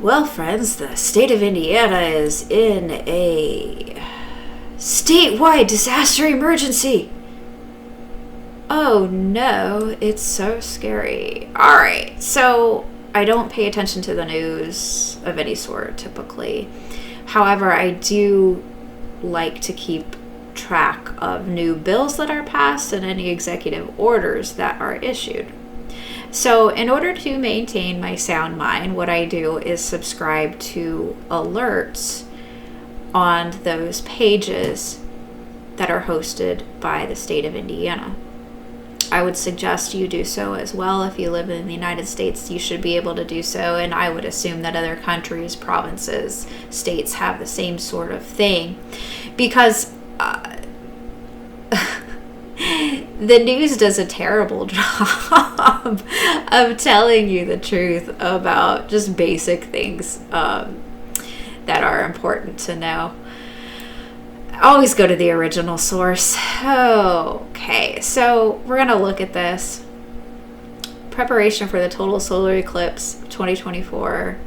Well, friends, the state of Indiana is in a statewide disaster emergency. Oh no, it's so scary. Alright, so I don't pay attention to the news of any sort typically. However, I do like to keep track of new bills that are passed and any executive orders that are issued. So in order to maintain my sound mind, what I do is subscribe to alerts on those pages that are hosted by the state of Indiana. I would suggest you do so as well. If you live in the United States, you should be able to do so, and I would assume that other countries, provinces, states have the same sort of thing, because the news does a terrible job of telling you the truth about just basic things that are important to know. Always go to the original source. Okay, so we're going to look at this. Preparation for the total solar eclipse 2024.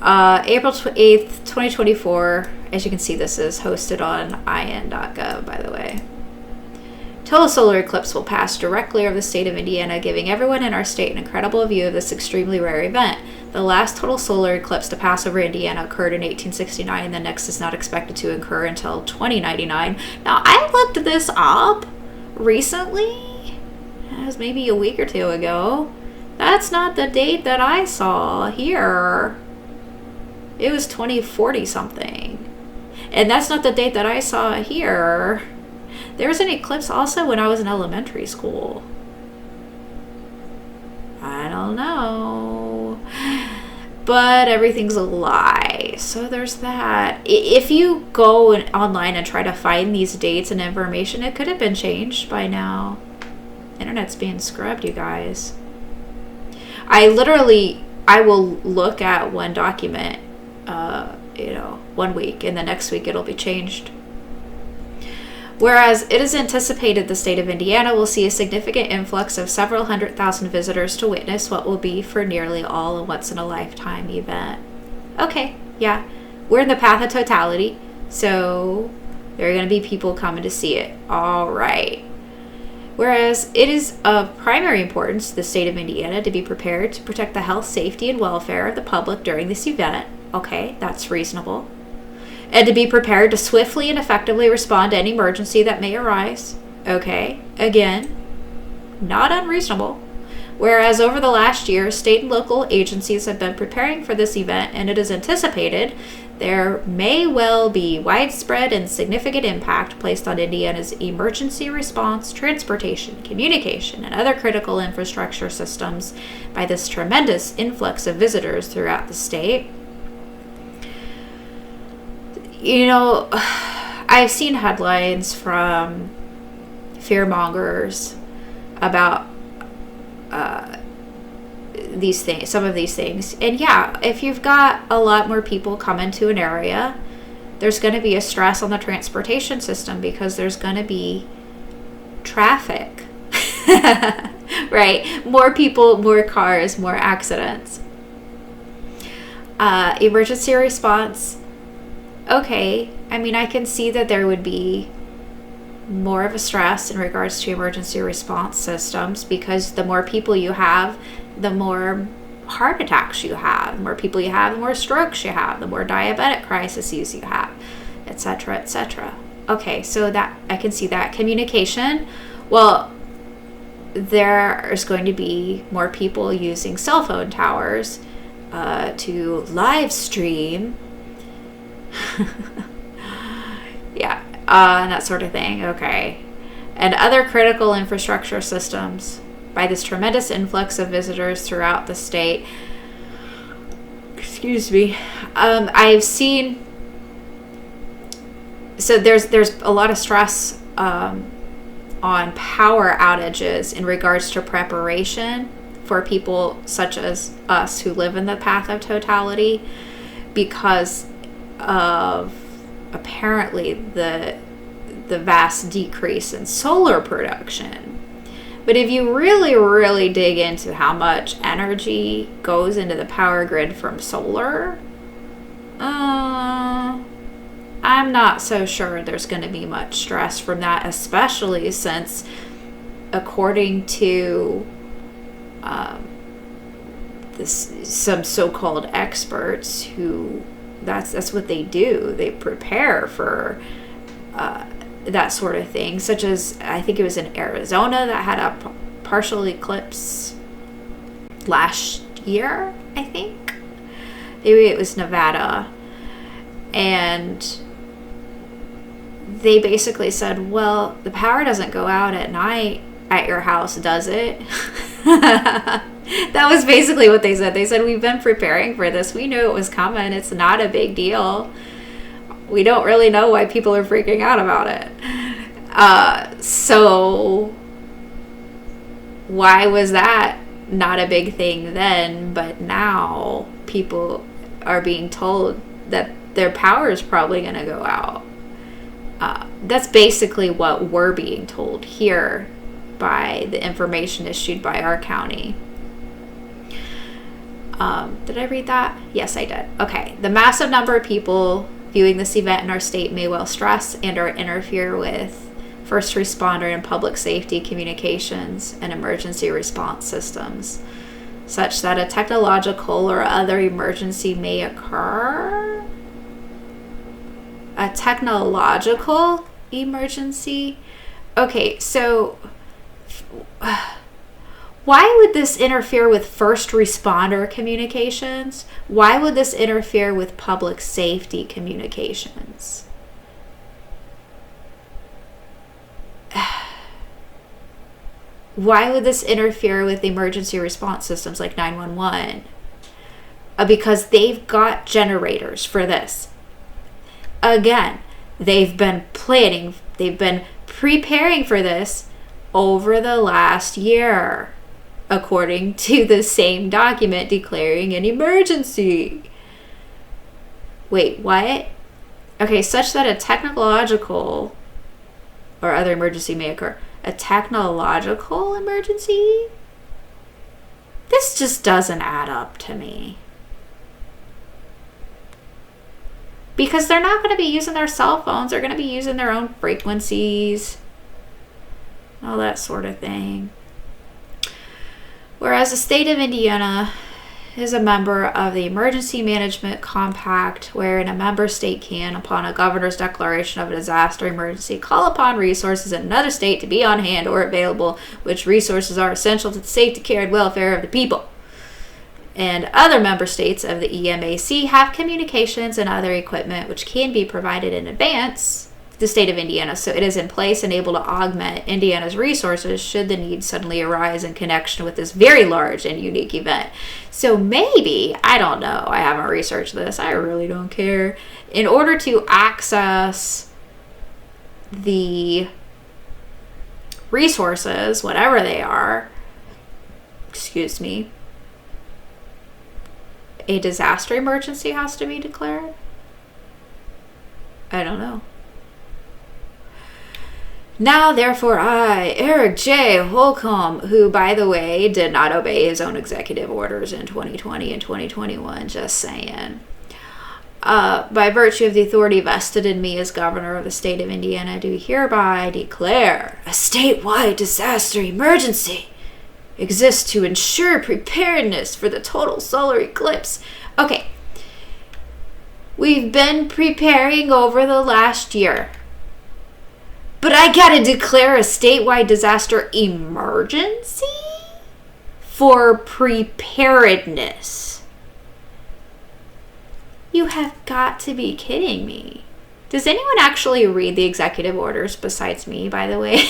April 8th, 2024. As you can see, this is hosted on in.gov, by the way. Total solar eclipse will pass directly over the state of Indiana, giving everyone in our state an incredible view of this extremely rare event. The last total solar eclipse to pass over Indiana occurred in 1869, and the next is not expected to occur until 2099. Now, I looked this up recently. It was maybe a week or two ago. That's not the date that I saw here. It was 2040 something. And that's not the date that I saw here. There was an eclipse also when I was in elementary school. I don't know. But everything's a lie. So there's that. If you go online and try to find these dates and information, it could have been changed by now. Internet's being scrubbed, you guys. I will look at one document, 1 week, and the next week it'll be changed. Whereas it is anticipated the state of Indiana will see a significant influx of several 100,000 visitors to witness what will be for nearly all a once-in-a-lifetime event. Okay, yeah, we're in the path of totality, so there are going to be people coming to see it. All right. Whereas it is of primary importance to the state of Indiana to be prepared to protect the health, safety, and welfare of the public during this event. Okay, that's reasonable. And to be prepared to swiftly and effectively respond to any emergency that may arise. Okay, again, not unreasonable. Whereas over the last year, state and local agencies have been preparing for this event, and it is anticipated there may well be widespread and significant impact placed on Indiana's emergency response, transportation, communication, and other critical infrastructure systems by this tremendous influx of visitors throughout the state. You know, I've seen headlines from fearmongers about these things, some of these things. And yeah, if you've got a lot more people coming to an area, there's going to be a stress on the transportation system because there's going to be traffic, right? More people, more cars, more accidents. Emergency response. Okay, I mean, I can see that there would be more of a stress in regards to emergency response systems because the more people you have, the more heart attacks you have. The more people you have, the more strokes you have, the more diabetic crises you have, etc., etc. Okay, so that I can see that. Communication, well, there is going to be more people using cell phone towers to live stream. Yeah, and that sort of thing. Okay. And other critical infrastructure systems by this tremendous influx of visitors throughout the state. Excuse me. I've seen, so there's a lot of stress on power outages in regards to preparation for people such as us who live in the path of totality because of apparently the vast decrease in solar production But if you really, really dig into how much energy goes into the power grid from solar, I'm not so sure there's going to be much stress from that, especially since, according to some so-called experts who that's what they do, they prepare for that sort of thing, such as I think it was in Arizona that had a partial eclipse last year, I think. Maybe it was Nevada. And they basically said, well, the power doesn't go out at night at your house, does it? That was basically what they said. They said, we've been preparing for this. We knew it was coming. It's not a big deal. We don't really know why people are freaking out about it. So why was that not a big thing then, but now people are being told that their power is probably going to go out? That's basically what we're being told here by the information issued by our county. Did I read that? Yes, I did. Okay. The massive number of people viewing this event in our state may well stress and or interfere with first responder and public safety communications and emergency response systems, such that a technological or other emergency may occur. A technological emergency? Okay, so why would this interfere with first responder communications? Why would this interfere with public safety communications? Why would this interfere with emergency response systems like 911? Because they've got generators for this. Again, they've been planning, they've been preparing for this over the last year, according to the same document declaring an emergency. Wait, what? Okay, such that a technological or other emergency may occur. A technological emergency? This just doesn't add up to me. Because they're not going to be using their cell phones. They're going to be using their own frequencies. All that sort of thing. Whereas the state of Indiana is a member of the Emergency Management Compact, wherein a member state can, upon a governor's declaration of a disaster emergency, call upon resources in another state to be on hand or available, which resources are essential to the safety, care, and welfare of the people. And other member states of the EMAC have communications and other equipment which can be provided in advance to the state of Indiana, so it is in place and able to augment Indiana's resources should the need suddenly arise in connection with this very large and unique event. So maybe, I don't know, I haven't researched this, I really don't care, in order to access the resources, whatever they are, a disaster emergency has to be declared? I don't know. Now, therefore, I, Eric J. Holcomb, who, by the way, did not obey his own executive orders in 2020 and 2021, just saying, by virtue of the authority vested in me as governor of the state of Indiana, do hereby declare a statewide disaster emergency exists to ensure preparedness for the total solar eclipse. Okay. We've been preparing over the last year. But I gotta declare a statewide disaster emergency for preparedness. You have got to be kidding me. Does anyone actually read the executive orders besides me, by the way?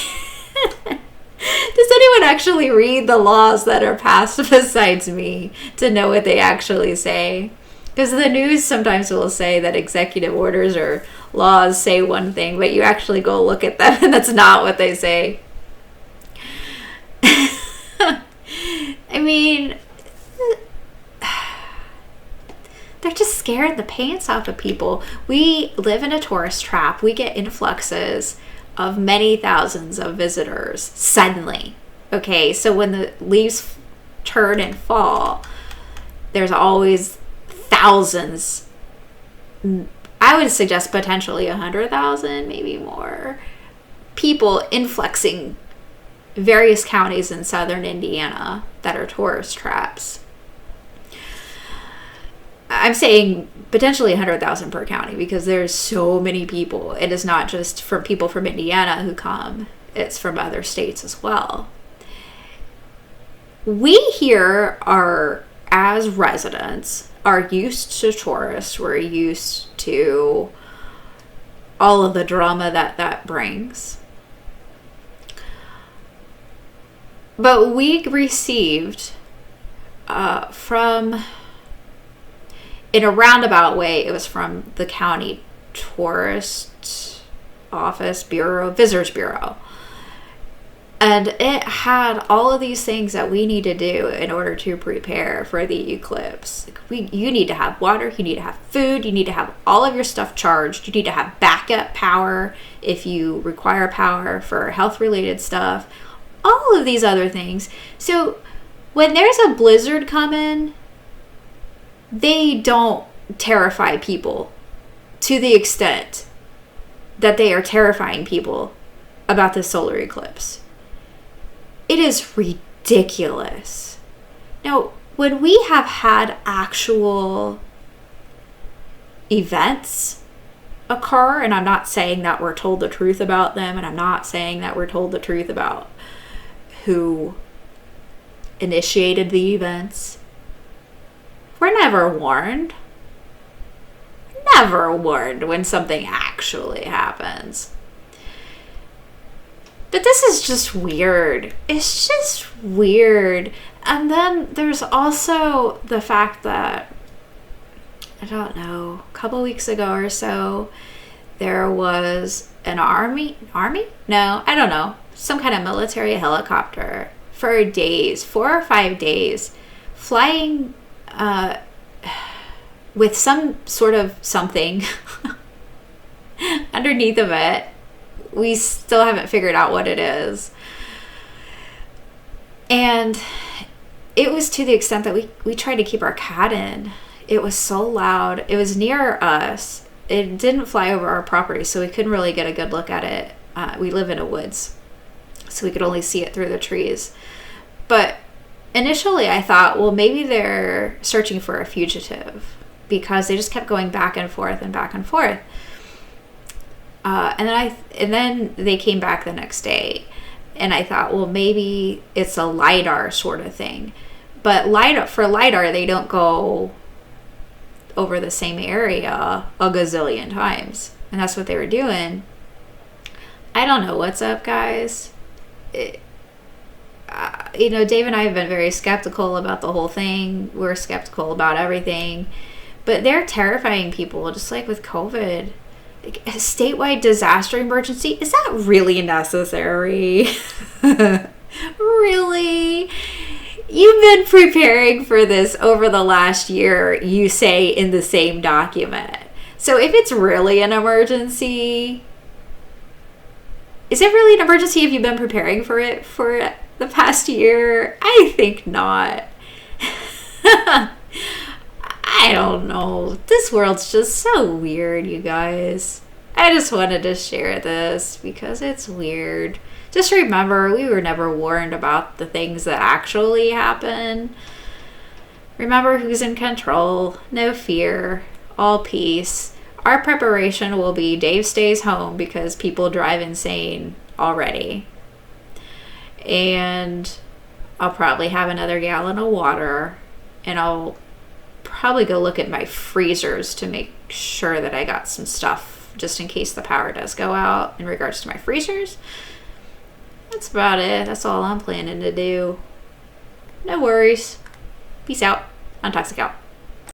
Does anyone actually read the laws that are passed besides me to know what they actually say? Because the news sometimes will say that executive orders or laws say one thing, but you actually go look at them and that's not what they say. I mean, they're just scaring the pants off of people. We live in a tourist trap. We get influxes of many thousands of visitors suddenly. Okay, so when the leaves turn and fall, there's always thousands. I would suggest potentially 100,000, maybe more, people influxing various counties in southern Indiana that are tourist traps. I'm saying potentially 100,000 per county because there's so many people. It is not just from people from Indiana who come, it's from other states as well. We here are, as residents, are used to tourists. We're used to all of the drama that brings. But we received from, in a roundabout way, it was from the county tourist office bureau, visitors bureau. And it had all of these things that we need to do in order to prepare for the eclipse. You need to have water, you need to have food, you need to have all of your stuff charged, you need to have backup power if you require power for health-related stuff, all of these other things. So when there's a blizzard coming, they don't terrify people to the extent that they are terrifying people about the solar eclipse. It is ridiculous. Now, when we have had actual events occur, and I'm not saying that we're told the truth about them, and I'm not saying that we're told the truth about who initiated the events, we're never warned. Never warned when something actually happens. But this is just weird. It's just weird. And then there's also the fact that, I don't know, a couple weeks ago or so, there was an army? No, I don't know. Some kind of military helicopter for days, 4 or 5 days, flying with some sort of something underneath of it. We still haven't figured out what it is. And it was to the extent that we tried to keep our cat in. It was so loud. It was near us. It didn't fly over our property, so we couldn't really get a good look at it. We live in a woods, so we could only see it through the trees. But initially I thought, well, maybe they're searching for a fugitive because they just kept going back and forth and back and forth. And then they came back the next day, and I thought, well, maybe it's a LiDAR sort of thing. But for LiDAR, they don't go over the same area a gazillion times, and that's what they were doing. I don't know what's up, guys. Dave and I have been very skeptical about the whole thing. We're skeptical about everything, but they're terrifying people, just like with COVID. A statewide disaster emergency, is that really necessary? Really? You've been preparing for this over the last year, you say in the same document. So if it's really an emergency, is it really an emergency if you've been preparing for it for the past year? I think not. I don't know. This world's just so weird, you guys. I just wanted to share this because it's weird. Just remember, we were never warned about the things that actually happen. Remember who's in control. No fear. All peace. Our preparation will be Dave stays home because people drive insane already. And I'll probably have another gallon of water, and I'll probably go look at my freezers to make sure that I got some stuff just in case the power does go out in regards to my freezers. That's about it. That's all I'm planning to do. No worries. Peace out. Untoxic out.